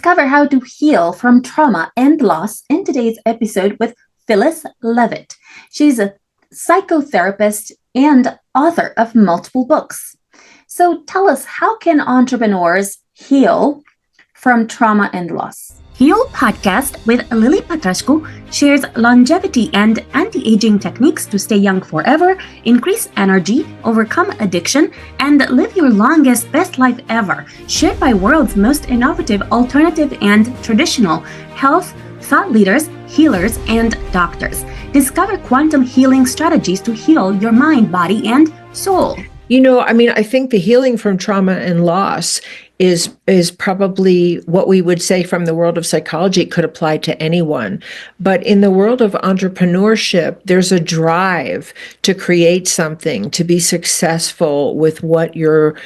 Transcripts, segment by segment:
discover how to heal from trauma and loss in today's episode with Phyllis Leavitt. She's a psychotherapist and author of multiple books. So tell us, how can entrepreneurs heal from trauma and loss? Heal podcast with Lily Patrascu shares longevity and anti-aging techniques to stay young forever, increase energy, overcome addiction, and live your longest, best life ever. Shared by world's most innovative, alternative, and traditional health thought leaders, healers, and doctors. Discover quantum healing strategies to heal your mind, body, and soul. I think the healing from trauma and loss is probably what we would say from the world of psychology. It could apply to anyone. But in the world of entrepreneurship, there's a drive to create something, to be successful with what your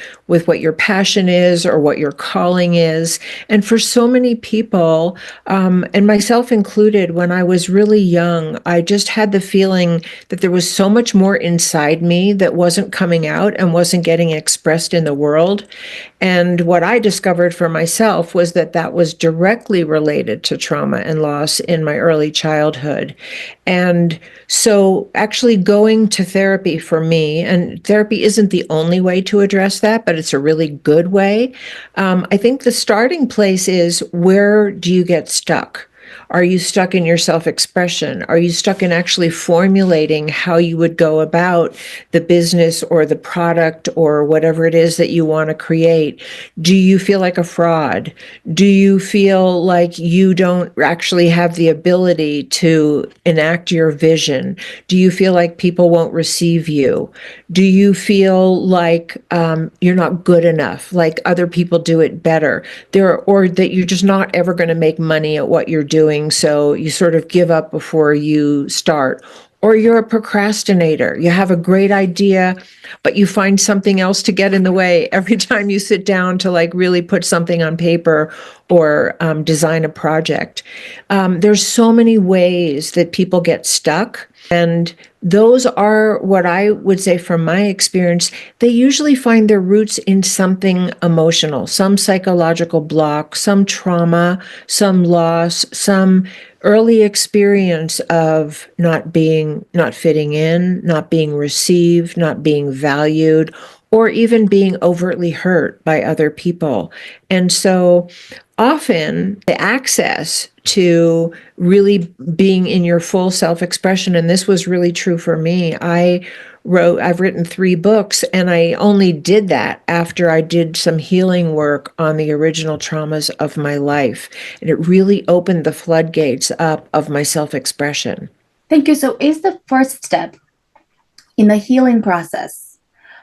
passion is or what your calling is. And for so many people, and myself included, when I was really young, I just had the feeling that there was so much more inside me that wasn't coming out and wasn't getting expressed in the world. And what I discovered for myself was that was directly related to trauma and loss in my early childhood. And so actually going to therapy for me, and therapy isn't the only way to address that, but it's a really good way. I think the starting place is, where do you get stuck? Are you stuck in your self-expression? Are you stuck in actually formulating how you would go about the business or the product or whatever it is that you want to create? Do you feel like a fraud? Do you feel like you don't actually have the ability to enact your vision? Do you feel like people won't receive you? Do you feel like you're not good enough, like other people do it better? Or that you're just not ever going to make money at what you're doing, so you sort of give up before you start. Or you're a procrastinator. You have a great idea, but you find something else to get in the way every time you sit down to really put something on paper or design a project. There's so many ways that people get stuck. And those are, what I would say from my experience, they usually find their roots in something emotional, some psychological block, some trauma, some loss, some early experience of not fitting in, not being received, not being valued, or even being overtly hurt by other people. And so often the access to really being in your full self-expression, and this was really true for me. I've written 3 books, and I only did that after I did some healing work on the original traumas of my life. And it really opened the floodgates up of my self-expression. Thank you. So is the first step in the healing process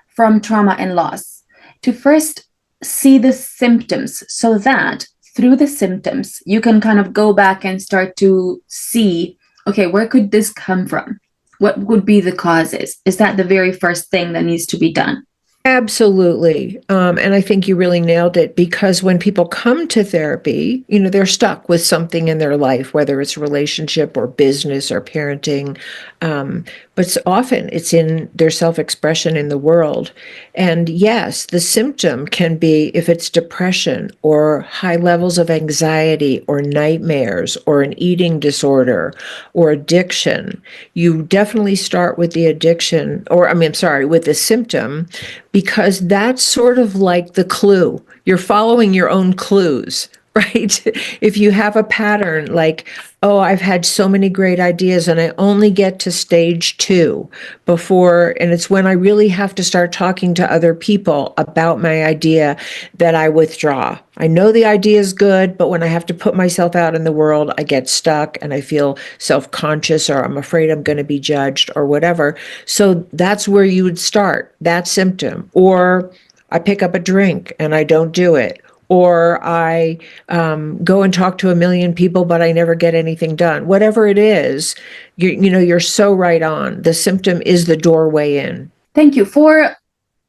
from trauma and loss to first see the symptoms, so that through the symptoms, you can kind of go back and start to see, okay, where could this come from? What would be the causes? Is that the very first thing that needs to be done? Absolutely. And I think you really nailed it, because when people come to therapy, they're stuck with something in their life, whether it's relationship or business or parenting. But often it's in their self-expression in the world. And yes, the symptom can be, if it's depression or high levels of anxiety or nightmares or an eating disorder or addiction, you definitely start with the addiction, with the symptom, because that's sort of like the clue. You're following your own clues, right? If you have a pattern like, oh, I've had so many great ideas and I only get to stage 2 before, and it's when I really have to start talking to other people about my idea that I withdraw. I know the idea is good, but when I have to put myself out in the world, I get stuck and I feel self-conscious, or I'm afraid I'm going to be judged or whatever. So that's where you would start, that symptom. Or I pick up a drink and I don't do it. Or I go and talk to 1 million people, but I never get anything done. Whatever it is, you're so right on. The symptom is the doorway in. Thank you. For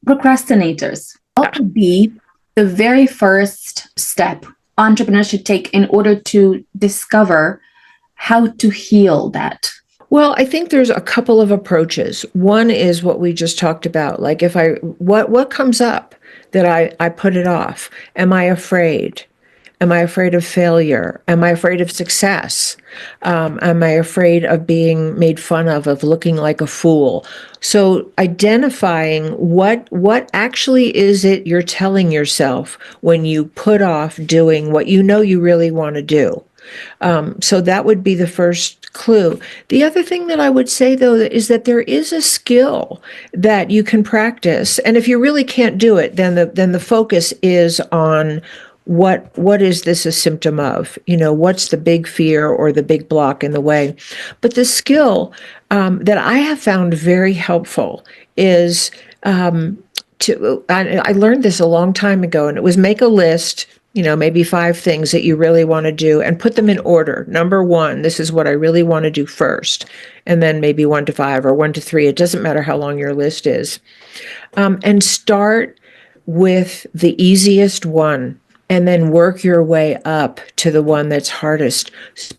procrastinators, what would be the very first step entrepreneurs should take in order to discover how to heal that? Well, I think there's a couple of approaches. One is what we just talked about. Like, what comes up that I put it off? Am I afraid? Am I afraid of failure? Am I afraid of success? Am I afraid of being made fun of looking like a fool? So identifying what actually is it you're telling yourself when you put off doing what you know you really want to do. So that would be the first clue. The other thing that I would say, though, is that there is a skill that you can practice, and if you really can't do it, then the focus is on what is this a symptom of? What's the big fear or the big block in the way? But the skill that I have found very helpful is I learned this a long time ago, and it was make a list, maybe 5 things that you really want to do and put them in order. Number 1, this is what I really want to do first, and then maybe 1 to 5 or 1 to 3. It doesn't matter how long your list is. And start with the easiest one and then work your way up to the one that's hardest.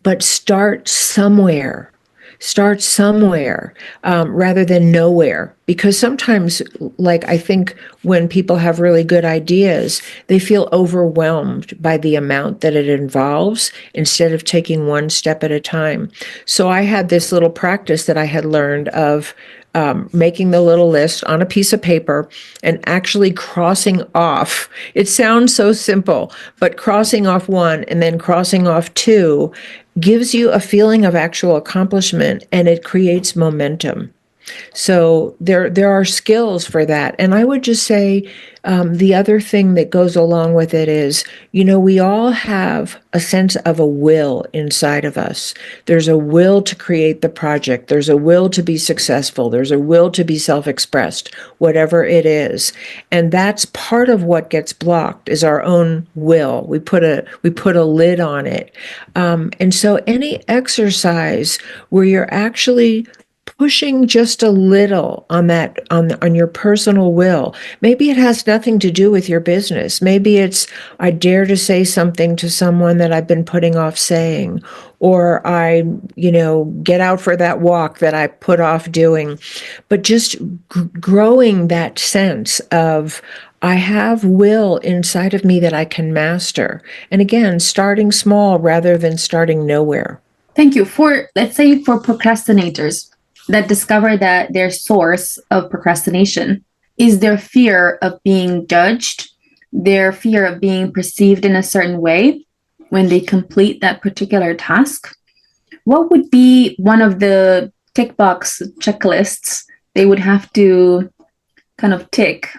But start somewhere. Start somewhere rather than nowhere. Because sometimes, I think when people have really good ideas, they feel overwhelmed by the amount that it involves instead of taking one step at a time. So I had this little practice that I had learned of making the little list on a piece of paper and actually crossing off. It sounds so simple, but crossing off 1 and then crossing off 2 gives you a feeling of actual accomplishment, and it creates momentum. So there are skills for that. And I would just say the other thing that goes along with it is, we all have a sense of a will inside of us. There's a will to create the project. There's a will to be successful. There's a will to be self-expressed, whatever it is. And that's part of what gets blocked is our own will. We put a lid on it. And so any exercise where you're actually pushing just a little on your personal will. Maybe it has nothing to do with your business. Maybe it's, I dare to say something to someone that I've been putting off saying, or I, get out for that walk that I put off doing. But just growing that sense of, I have will inside of me that I can master. And again, starting small rather than starting nowhere. Thank you. Let's say for procrastinators that discover that their source of procrastination is their fear of being judged, their fear of being perceived in a certain way when they complete that particular task, what would be one of the tick box checklists they would have to kind of tick,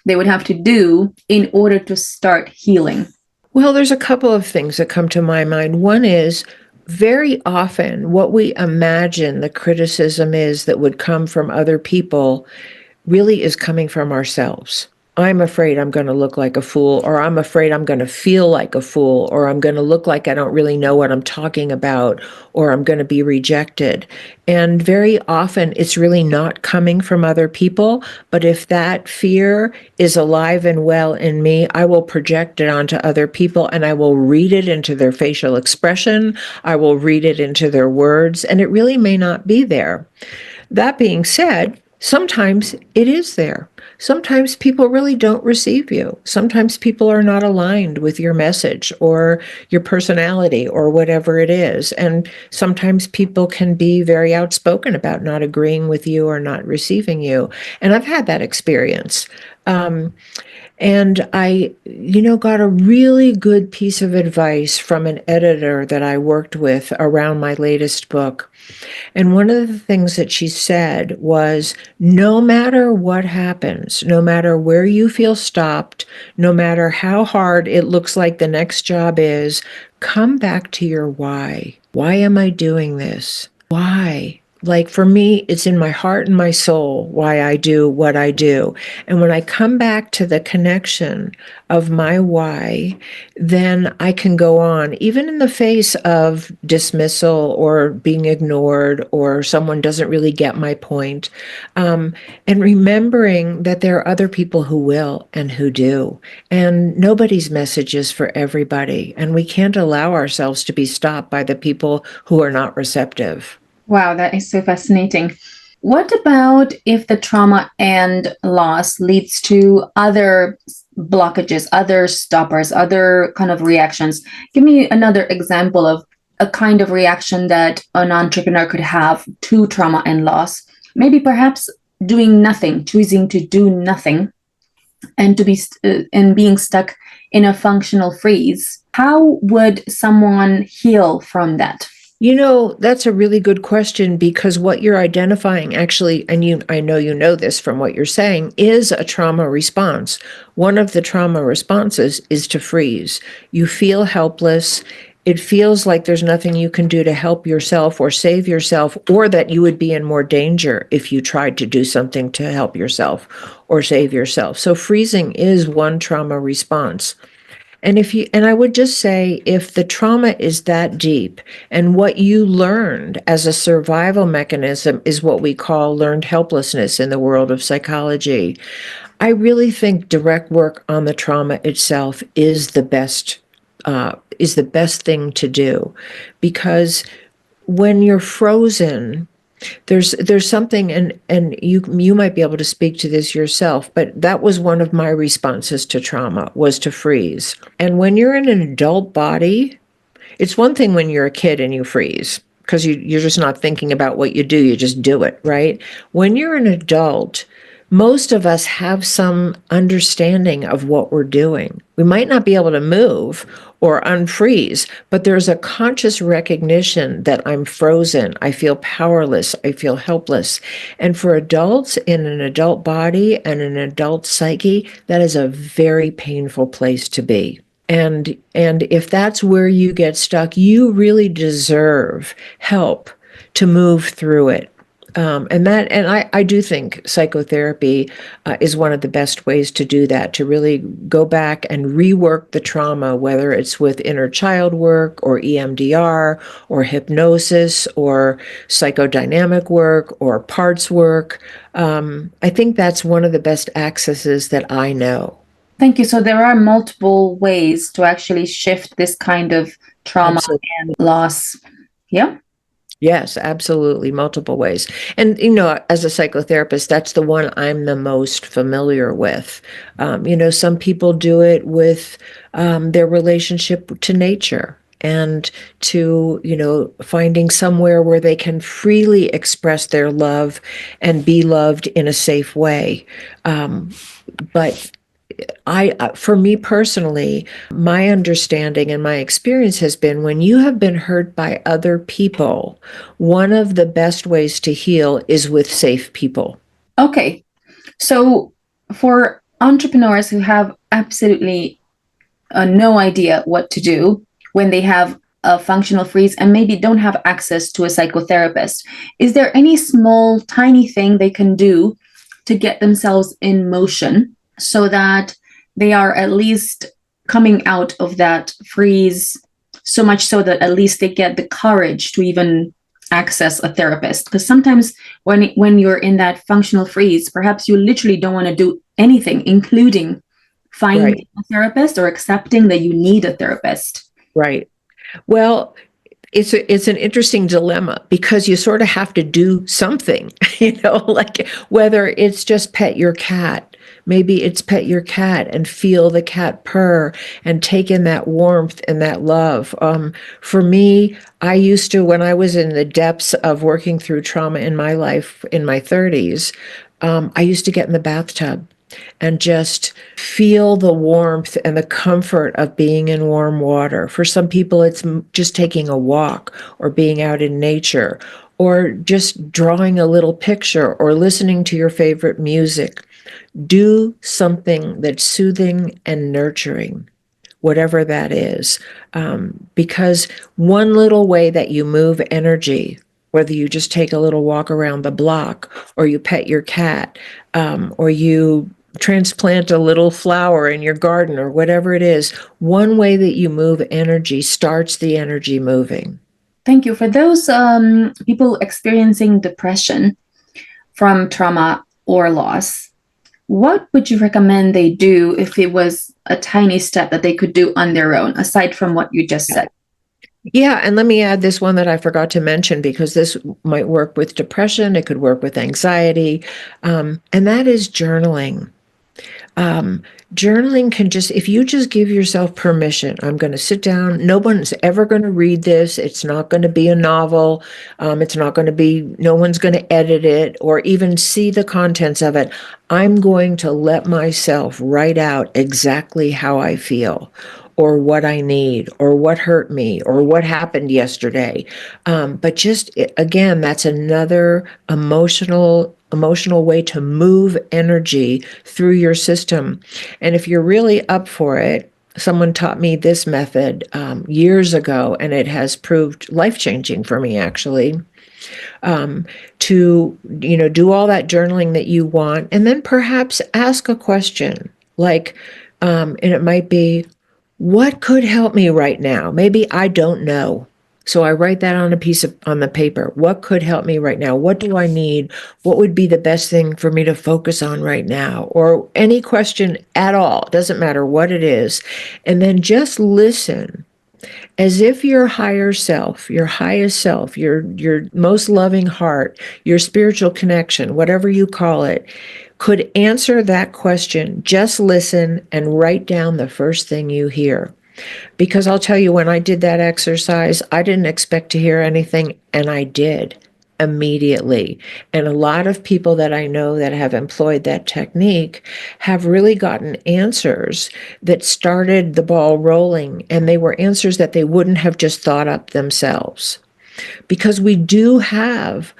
they would have to do in order to start healing? Well, there's a couple of things that come to my mind. One is, very often what we imagine the criticism is that would come from other people really is coming from ourselves. I'm afraid I'm going to look like a fool, or I'm afraid I'm going to feel like a fool, or I'm going to look like I don't really know what I'm talking about, or I'm going to be rejected. And very often it's really not coming from other people, but if that fear is alive and well in me, I will project it onto other people, and I will read it into their facial expression, I will read it into their words, and it really may not be there. That being said, sometimes it is there. Sometimes people really don't receive you. Sometimes people are not aligned with your message or your personality or whatever it is. And sometimes people can be very outspoken about not agreeing with you or not receiving you. And I've had that experience. And I, got a really good piece of advice from an editor that I worked with around my latest book. And one of the things that she said was, no matter what happens, no matter where you feel stopped, no matter how hard it looks like the next job is, come back to your why. Why am I doing this? Why? Like for me, it's in my heart and my soul why I do what I do. And when I come back to the connection of my why, then I can go on, even in the face of dismissal or being ignored or someone doesn't really get my point. And remembering that there are other people who will and who do. And nobody's message is for everybody. And we can't allow ourselves to be stopped by the people who are not receptive. Wow, that is so fascinating. What about if the trauma and loss leads to other blockages, other stoppers, other kind of reactions. Give me another example of a kind of reaction that an entrepreneur could have to trauma and loss. Maybe perhaps doing nothing, choosing to do nothing, and to be and being stuck in a functional freeze. How would someone heal from that? That's a really good question, because what you're identifying actually, and I know you know this from what you're saying, is a trauma response. One of the trauma responses is to freeze. You feel helpless. It feels like there's nothing you can do to help yourself or save yourself, or that you would be in more danger if you tried to do something to help yourself or save yourself. So freezing is one trauma response. And I would just say, if the trauma is that deep and what you learned as a survival mechanism is what we call learned helplessness in the world of psychology, I really think direct work on the trauma itself is the best thing to do. Because when you're frozen, there's something, and you might be able to speak to this yourself, but that was one of my responses to trauma, was to freeze. And when you're in an adult body, it's one thing when you're a kid and you freeze, because you're just not thinking about what you do, you just do it, right? When you're an adult, most of us have some understanding of what we're doing. We might not be able to move or unfreeze, but there's a conscious recognition that I'm frozen, I feel powerless, I feel helpless. And for adults in an adult body and an adult psyche, that is a very painful place to be. And if that's where you get stuck, you really deserve help to move through it. And I do think psychotherapy is one of the best ways to do that, to really go back and rework the trauma, whether it's with inner child work or EMDR or hypnosis or psychodynamic work or parts work. I think that's one of the best accesses that I know. Thank you. So there are multiple ways to actually shift this kind of trauma Absolutely. and loss. Yeah. Yes, absolutely. Multiple ways. And, as a psychotherapist, that's the one I'm the most familiar with. Some people do it with their relationship to nature, and to, finding somewhere where they can freely express their love and be loved in a safe way. But for me personally, my understanding and my experience has been, when you have been hurt by other people, one of the best ways to heal is with safe people. Okay. So for entrepreneurs who have absolutely no idea what to do when they have a functional freeze and maybe don't have access to a psychotherapist, is there any small, tiny thing they can do to get themselves in motion so that they are at least coming out of that freeze, so much so that at least they get the courage to even access a therapist? Because sometimes when you're in that functional freeze, perhaps you literally don't want to do anything, including finding a therapist or accepting that you need a therapist. Right. Well, it's an interesting dilemma, because you sort of have to do something, like whether it's just pet your cat. Maybe it's pet your cat and feel the cat purr and take in that warmth and that love. For me, I used to, when I was in the depths of working through trauma in my life in my 30s, I used to get in the bathtub and just feel the warmth and the comfort of being in warm water. For some people, it's just taking a walk or being out in nature, or just drawing a little picture or listening to your favorite music. Do something that's soothing and nurturing, whatever that is. Because one little way that you move energy, whether you just take a little walk around the block, or you pet your cat, or you transplant a little flower in your garden, or whatever it is, one way that you move energy starts the energy moving. Thank you. For those people experiencing depression from trauma or loss, what would you recommend they do if it was a tiny step that they could do on their own, aside from what you just said? Yeah, and let me add this one that I forgot to mention, because this might work with depression, it could work with anxiety, and that is journaling. Journaling can just, if you just give yourself permission, I'm going to sit down. No one's ever going to read this. It's not going to be a novel. It's not going to be, no one's going to edit it or even see the contents of it. I'm going to let myself write out exactly how I feel, or what I need, or what hurt me, or what happened yesterday. But just again, that's another emotional way to move energy through your system. And if you're really up for it, someone taught me this method years ago, and it has proved life-changing for me, actually. To do all that journaling that you want, and then perhaps ask a question like, and it might be, what could help me right now? Maybe I don't know. So I write that on the paper. What could help me right now? What do I need? What would be the best thing for me to focus on right now? Or any question at all. Doesn't matter what it is. And then just listen as if your higher self, your highest self, your most loving heart, your spiritual connection, whatever you call it, could answer that question. Just listen and write down the first thing you hear. Because I'll tell you, when I did that exercise, I didn't expect to hear anything, and I did immediately. And a lot of people that I know that have employed that technique have really gotten answers that started the ball rolling, and they were answers that they wouldn't have just thought up themselves. Because we do have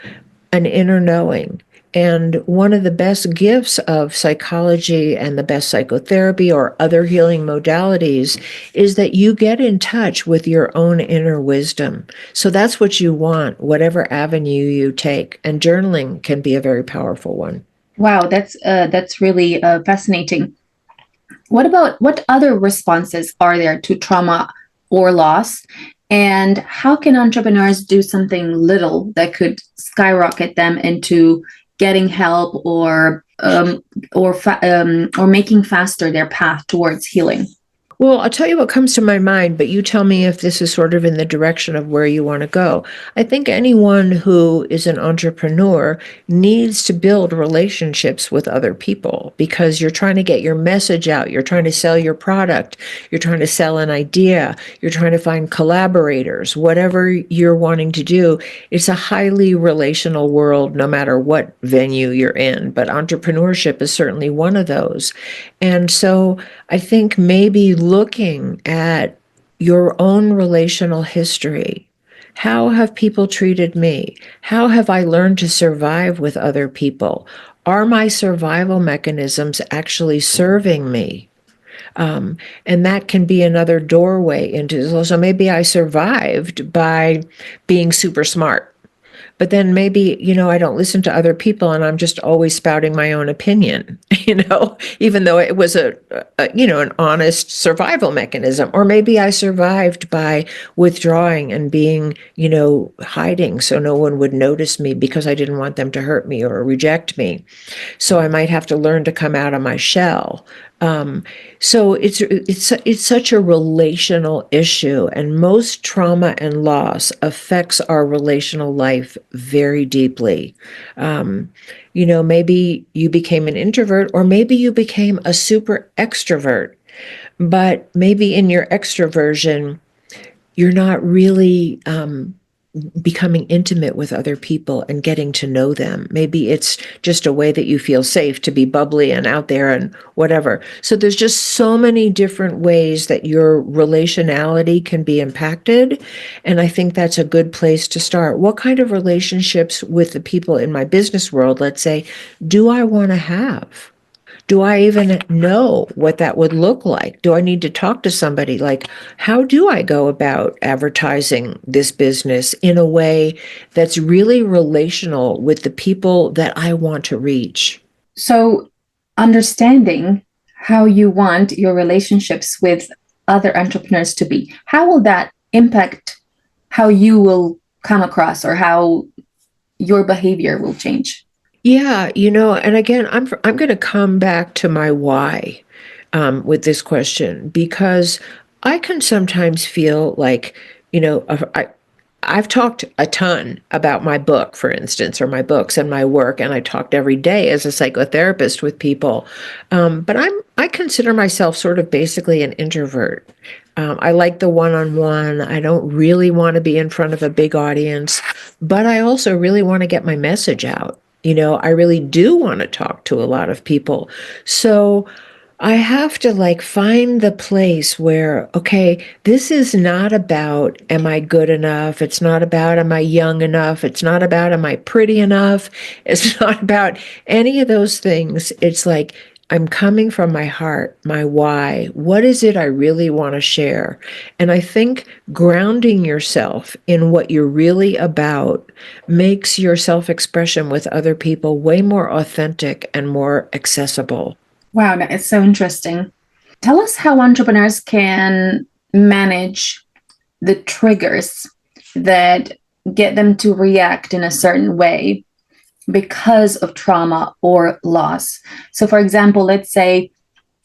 an inner knowing. And one of the best gifts of psychology and the best psychotherapy or other healing modalities is that you get in touch with your own inner wisdom. So that's what you want, whatever avenue you take. And journaling can be a very powerful one. Wow, that's really fascinating. What other responses are there to trauma or loss? And how can entrepreneurs do something little that could skyrocket them into getting help or making faster their path towards healing? Well, I'll tell you what comes to my mind, but you tell me if this is sort of in the direction of where you want to go. I think anyone who is an entrepreneur needs to build relationships with other people, because you're trying to get your message out. You're trying to sell your product. You're trying to sell an idea. You're trying to find collaborators. Whatever you're wanting to do, it's a highly relational world, no matter what venue you're in. But entrepreneurship is certainly one of those. And so I think maybe looking at your own relational history. How have people treated me? How have I learned to survive with other people? Are my survival mechanisms actually serving me? And that can be another doorway into, so maybe I survived by being super smart. But then maybe, I don't listen to other people and I'm just always spouting my own opinion, even though it was an honest survival mechanism. Or maybe I survived by withdrawing and being, hiding so no one would notice me because I didn't want them to hurt me or reject me. So I might have to learn to come out of my shell. So it's such a relational issue, and most trauma and loss affects our relational life very deeply. Maybe you became an introvert, or maybe you became a super extrovert, but maybe in your extroversion, you're not really becoming intimate with other people and getting to know them. Maybe it's just a way that you feel safe to be bubbly and out there and whatever. So there's just so many different ways that your relationality can be impacted. And I think that's a good place to start. What kind of relationships with the people in my business world, let's say, do I want to have? Do I even know what that would look like? Do I need to talk to somebody? Like, how do I go about advertising this business in a way that's really relational with the people that I want to reach? So, understanding how you want your relationships with other entrepreneurs to be, how will that impact how you will come across or how your behavior will change? Yeah, and again, I'm going to come back to my why with this question, because I can sometimes feel like, I've talked a ton about my book, for instance, or my books and my work, and I talked every day as a psychotherapist with people. But I consider myself sort of basically an introvert. I like the one-on-one. I don't really want to be in front of a big audience, but I also really want to get my message out. I really do want to talk to a lot of people. So I have to like find the place where, okay, this is not about, am I good enough? It's not about, am I young enough? It's not about, am I pretty enough? It's not about any of those things. It's like, I'm coming from my heart, my why. What is it I really want to share? And I think grounding yourself in what you're really about makes your self expression with other people way more authentic and more accessible. Wow, that is so interesting. Tell us how entrepreneurs can manage the triggers that get them to react in a certain way because of trauma or loss. So, for example, let's say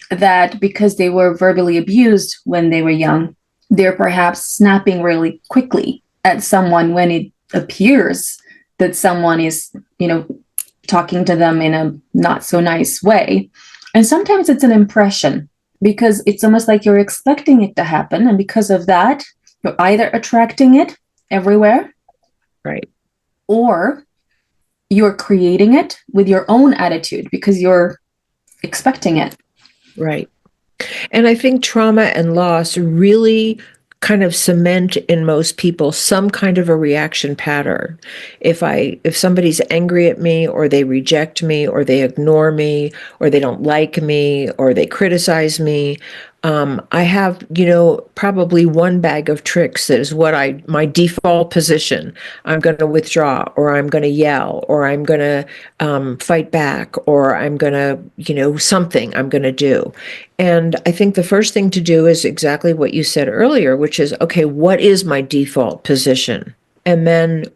that because they were verbally abused when they were young, they're perhaps snapping really quickly at someone when it appears that someone is, talking to them in a not so nice way. And sometimes it's an impression because it's almost like you're expecting it to happen. And because of that, you're either attracting it everywhere, Right. or you're creating it with your own attitude because you're expecting it. Right. And I think trauma and loss really kind of cement in most people some kind of a reaction pattern. If somebody's angry at me, or they reject me, or they ignore me, or they don't like me, or they criticize me, I have, probably one bag of tricks that is my default position. I'm going to withdraw, or I'm going to yell, or I'm going to fight back, or I'm going to, something I'm going to do. And I think the first thing to do is exactly what you said earlier, which is, okay, what is my default position? And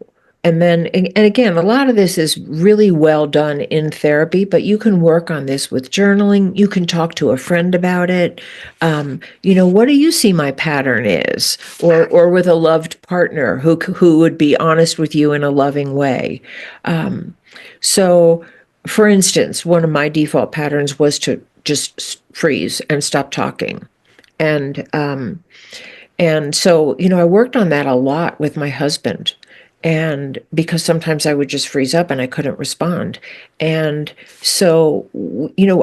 again, a lot of this is really well done in therapy, but you can work on this with journaling. You can talk to a friend about it. What do you see my pattern is? Or with a loved partner who would be honest with you in a loving way. So, for instance, one of my default patterns was to just freeze and stop talking. And so, I worked on that a lot with my husband. And because sometimes I would just freeze up and I couldn't respond. And so,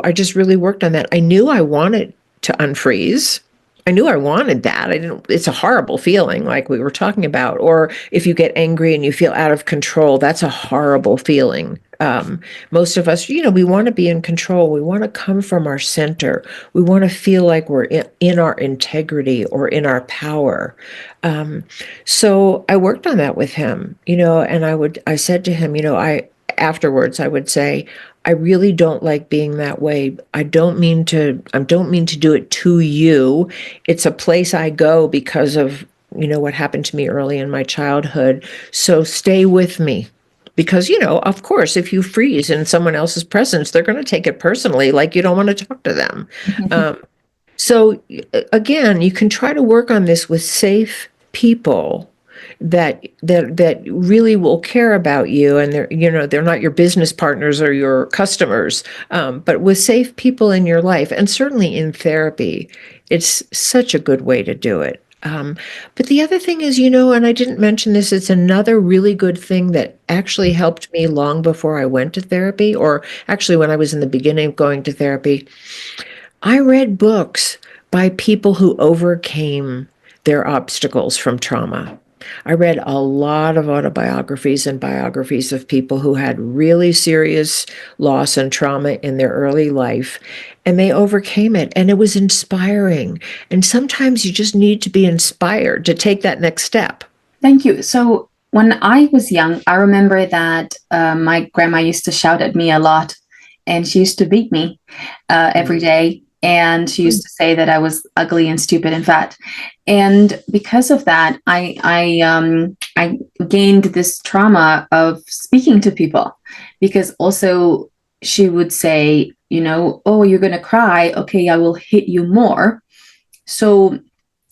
I just really worked on that. I knew I wanted to unfreeze. I knew I wanted that. It's a horrible feeling, like we were talking about. Or if you get angry and you feel out of control, that's a horrible feeling. Most of us, we want to be in control. We want to come from our center. We want to feel like we're in our integrity or in our power. So I worked on that with him, and I said to him, afterwards, I would say, I really don't like being that way. I don't mean to do it to you. It's a place I go because of, what happened to me early in my childhood. So stay with me. Because, of course, if you freeze in someone else's presence, they're going to take it personally, like you don't want to talk to them. So again, you can try to work on this with safe people that really will care about you, and they're not your business partners or your customers, but with safe people in your life, and certainly in therapy, it's such a good way to do it. But the other thing is, and I didn't mention this, it's another really good thing that actually helped me long before I went to therapy, or actually when I was in the beginning of going to therapy. I read books by people who overcame their obstacles from trauma. I read a lot of autobiographies and biographies of people who had really serious loss and trauma in their early life, and they overcame it, and it was inspiring. And sometimes you just need to be inspired to take that next step. Thank you. So when I was young, I remember that my grandma used to shout at me a lot, and she used to beat me every day. And she used to say that I was ugly and stupid and fat. And because of that, I gained this trauma of speaking to people, because also she would say, oh, you're going to cry. Okay, I will hit you more. So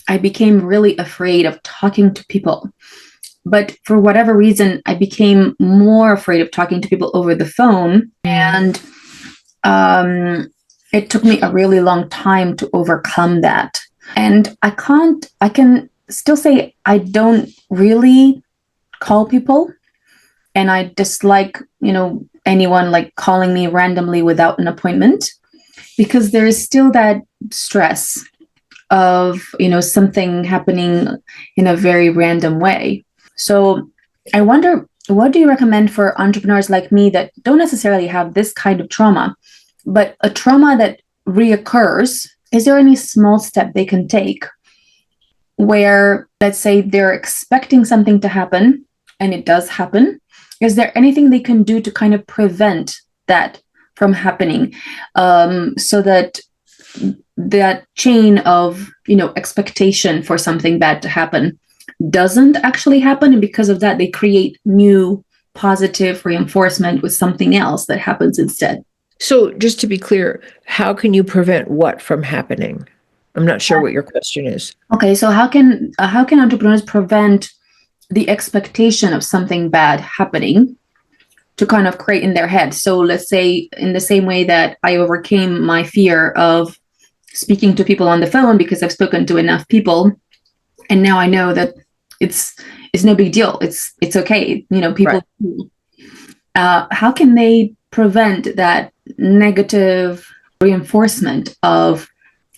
I became really afraid of talking to people But for whatever reason, I became more afraid of talking to people over the phone. And it took me a really long time to overcome that. And I can still say I don't really call people. And I dislike, anyone like calling me randomly without an appointment, because there is still that stress of, something happening in a very random way. So I wonder, what do you recommend for entrepreneurs like me that don't necessarily have this kind of trauma, but a trauma that reoccurs? Is there any small step they can take where, let's say, they're expecting something to happen and it does happen? Is there anything they can do to kind of prevent that from happening, so that that chain of, expectation for something bad to happen doesn't actually happen, and because of that they create new positive reinforcement with something else that happens instead? So just to be clear, how can you prevent what from happening? I'm not sure what your question is. Okay, so how can entrepreneurs prevent the expectation of something bad happening to kind of create in their head? So let's say, in the same way that I overcame my fear of speaking to people on the phone because I've spoken to enough people, and now I know that it's no big deal. It's okay. People. Right. How can they prevent that negative reinforcement of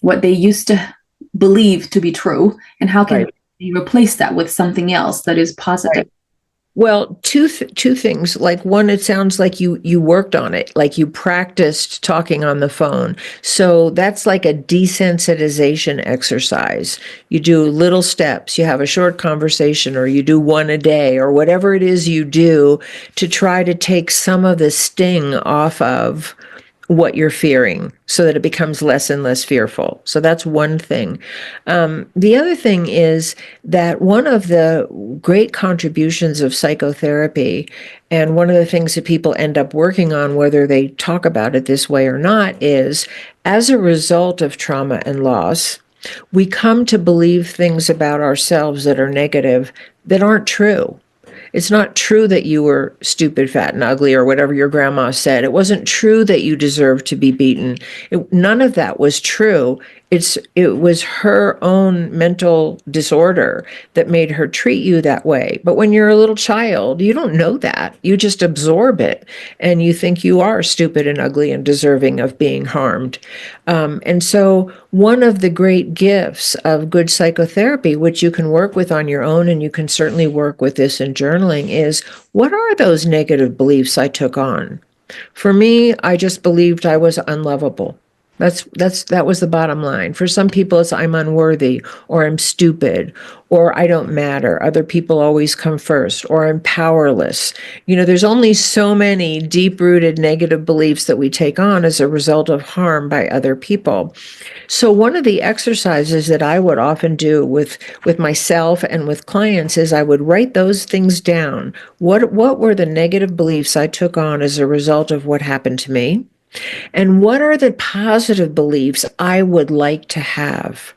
what they used to believe to be true, and how can they replace that with something else that is positive? Right. Well, two things. Like, one, it sounds like you worked on it, like you practiced talking on the phone. So that's like a desensitization exercise. You do little steps, you have a short conversation, or you do one a day, or whatever it is you do to try to take some of the sting off of what you're fearing so that it becomes less and less fearful. So that's one thing. The other thing is that one of the great contributions of psychotherapy, and one of the things that people end up working on, whether they talk about it this way or not, is as a result of trauma and loss, we come to believe things about ourselves that are negative that aren't true. It's not true that you were stupid, fat, and ugly, or whatever your grandma said. It wasn't true that you deserved to be beaten. None of that was true. It was her own mental disorder that made her treat you that way. But when you're a little child, you don't know that. You just absorb it, and you think you are stupid and ugly and deserving of being harmed. And so one of the great gifts of good psychotherapy, which you can work with on your own, and you can certainly work with this in journaling, is, what are those negative beliefs I took on? For me, I just believed I was unlovable. That was the bottom line. For some people, it's I'm unworthy, or I'm stupid, or I don't matter. Other people always come first, or I'm powerless. There's only so many deep-rooted negative beliefs that we take on as a result of harm by other people. So one of the exercises that I would often do with myself and with clients is I would write those things down. What were the negative beliefs I took on as a result of what happened to me? And what are the positive beliefs I would like to have?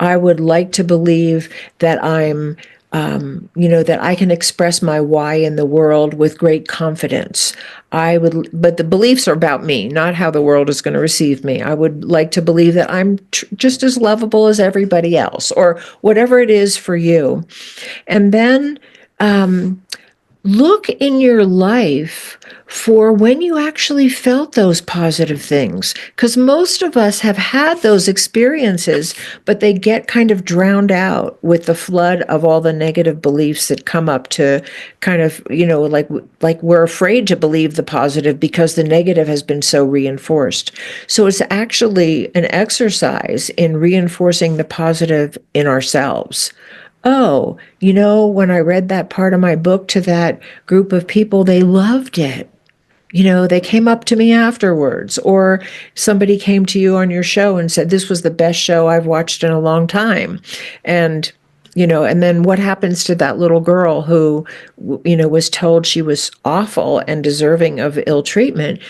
I would like to believe that I'm, that I can express my why in the world with great confidence. But the beliefs are about me, not how the world is going to receive me. I would like to believe that I'm just as lovable as everybody else, or whatever it is for you. And then, look in your life for when you actually felt those positive things, because most of us have had those experiences, but they get kind of drowned out with the flood of all the negative beliefs that come up to kind of, like we're afraid to believe the positive because the negative has been so reinforced. So it's actually an exercise in reinforcing the positive in ourselves. Oh, when I read that part of my book to that group of people, they loved it. They came up to me afterwards, or somebody came to you on your show and said, this was the best show I've watched in a long time. And, and then what happens to that little girl who, was told she was awful and deserving of ill treatment?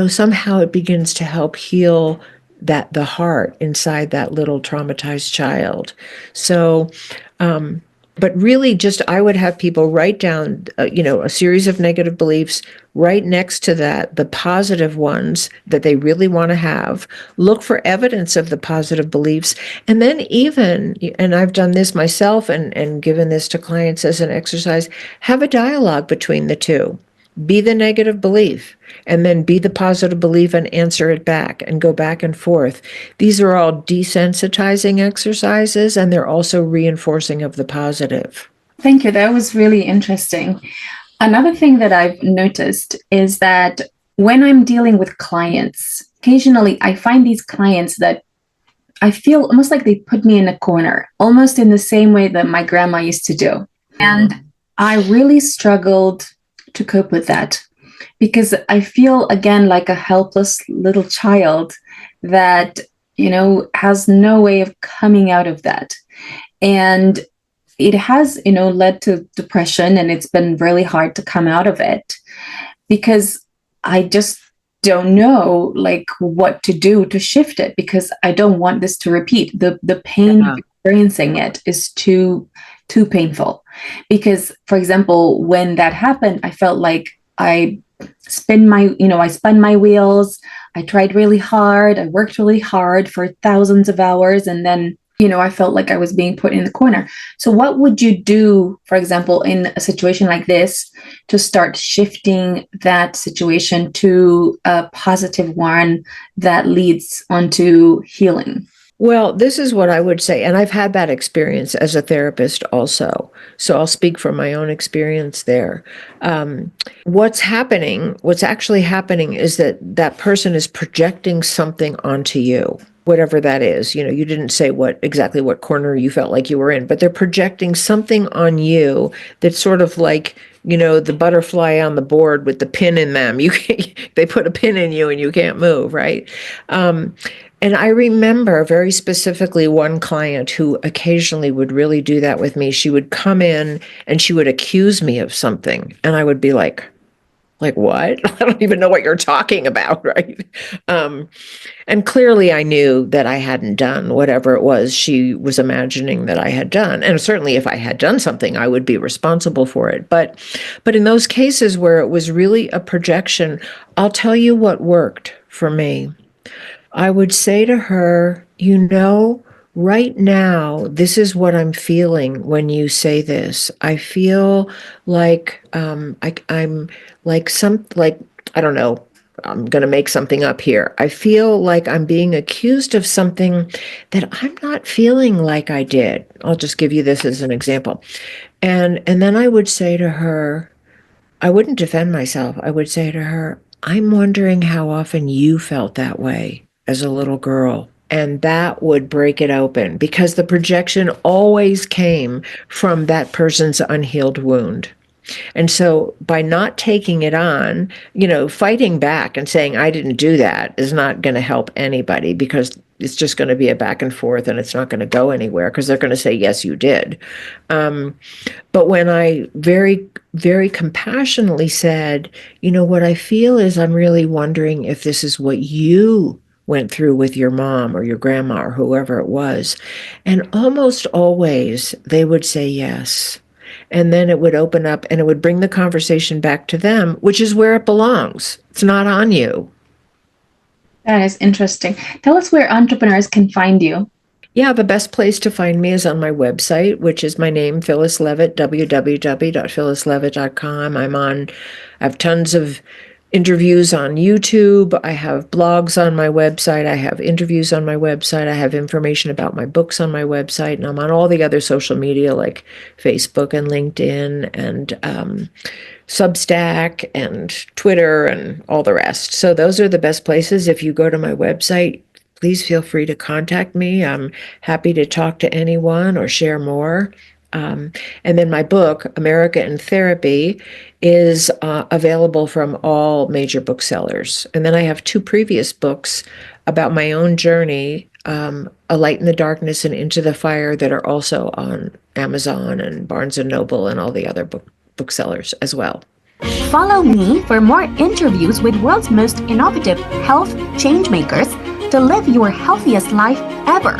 Somehow it begins to help heal the heart inside that little traumatized child. So, But really just, I would have people write down, a series of negative beliefs, right next to that, the positive ones that they really want to have, look for evidence of the positive beliefs. And then even, and I've done this myself and given this to clients as an exercise, have a dialogue between the two. Be the negative belief and then be the positive belief and answer it back and go back and forth. These are all desensitizing exercises, and they're also reinforcing of the positive. Thank you. That was really interesting. Another thing that I've noticed is that when I'm dealing with clients, occasionally I find these clients that I feel almost like they put me in a corner, almost in the same way that my grandma used to do. And I really struggled to cope with that because I feel again like a helpless little child that, has no way of coming out of that. And it has, led to depression, and it's been really hard to come out of it because I just don't know like what to do to shift it, because I don't want this to repeat. The pain of experiencing it is too painful. Because, for example, when that happened, I felt like I spun my wheels. I tried really hard. I worked really hard for thousands of hours. And then, I felt like I was being put in the corner. So what would you do, for example, in a situation like this to start shifting that situation to a positive one that leads onto healing? Well, this is what I would say, and I've had that experience as a therapist also, so I'll speak from my own experience there. What's actually happening is that person is projecting something onto you, whatever that is. You didn't say exactly what corner you felt like you were in, but they're projecting something on you that's sort of like, the butterfly on the board with the pin in them. They put a pin in you and you can't move, right? And I remember very specifically one client who occasionally would really do that with me. She would come in and she would accuse me of something. And I would be like what? I don't even know what you're talking about, right? And clearly I knew that I hadn't done whatever it was she was imagining that I had done. And certainly if I had done something, I would be responsible for it. But in those cases where it was really a projection, I'll tell you what worked for me. I would say to her, right now, this is what I'm feeling when you say this. I feel like I'm like I don't know, I'm going to make something up here. I feel like I'm being accused of something that I'm not feeling like I did. I'll just give you this as an example. And then I would say to her, I wouldn't defend myself. I would say to her, I'm wondering how often you felt that way as a little girl. And that would break it open, because the projection always came from that person's unhealed wound. And so by not taking it on, fighting back and saying, I didn't do that, is not going to help anybody, because it's just going to be a back and forth and it's not going to go anywhere, because they're going to say, yes, you did. But when I very, very compassionately said, what I feel is I'm really wondering if this is what you went through with your mom or your grandma or whoever it was. And almost always they would say yes. And then it would open up and it would bring the conversation back to them, which is where it belongs. It's not on you. That is interesting. Tell us where entrepreneurs can find you. Yeah, the best place to find me is on my website, which is my name, Phyllis Leavitt, www.phyllisleavitt.com. I have tons of interviews on YouTube. I have blogs on my website. I have interviews on my website. I have information about my books on my website. And I'm on all the other social media like Facebook and LinkedIn and Substack and Twitter and all the rest. So those are the best places. If you go to my website, please feel free to contact me. I'm happy to talk to anyone or share more. And then my book, America in Therapy, is available from all major booksellers. And then I have 2 previous books about my own journey, A Light in the Darkness and Into the Fire, that are also on Amazon and Barnes & Noble and all the other booksellers as well. Follow me for more interviews with world's most innovative health changemakers to live your healthiest life ever.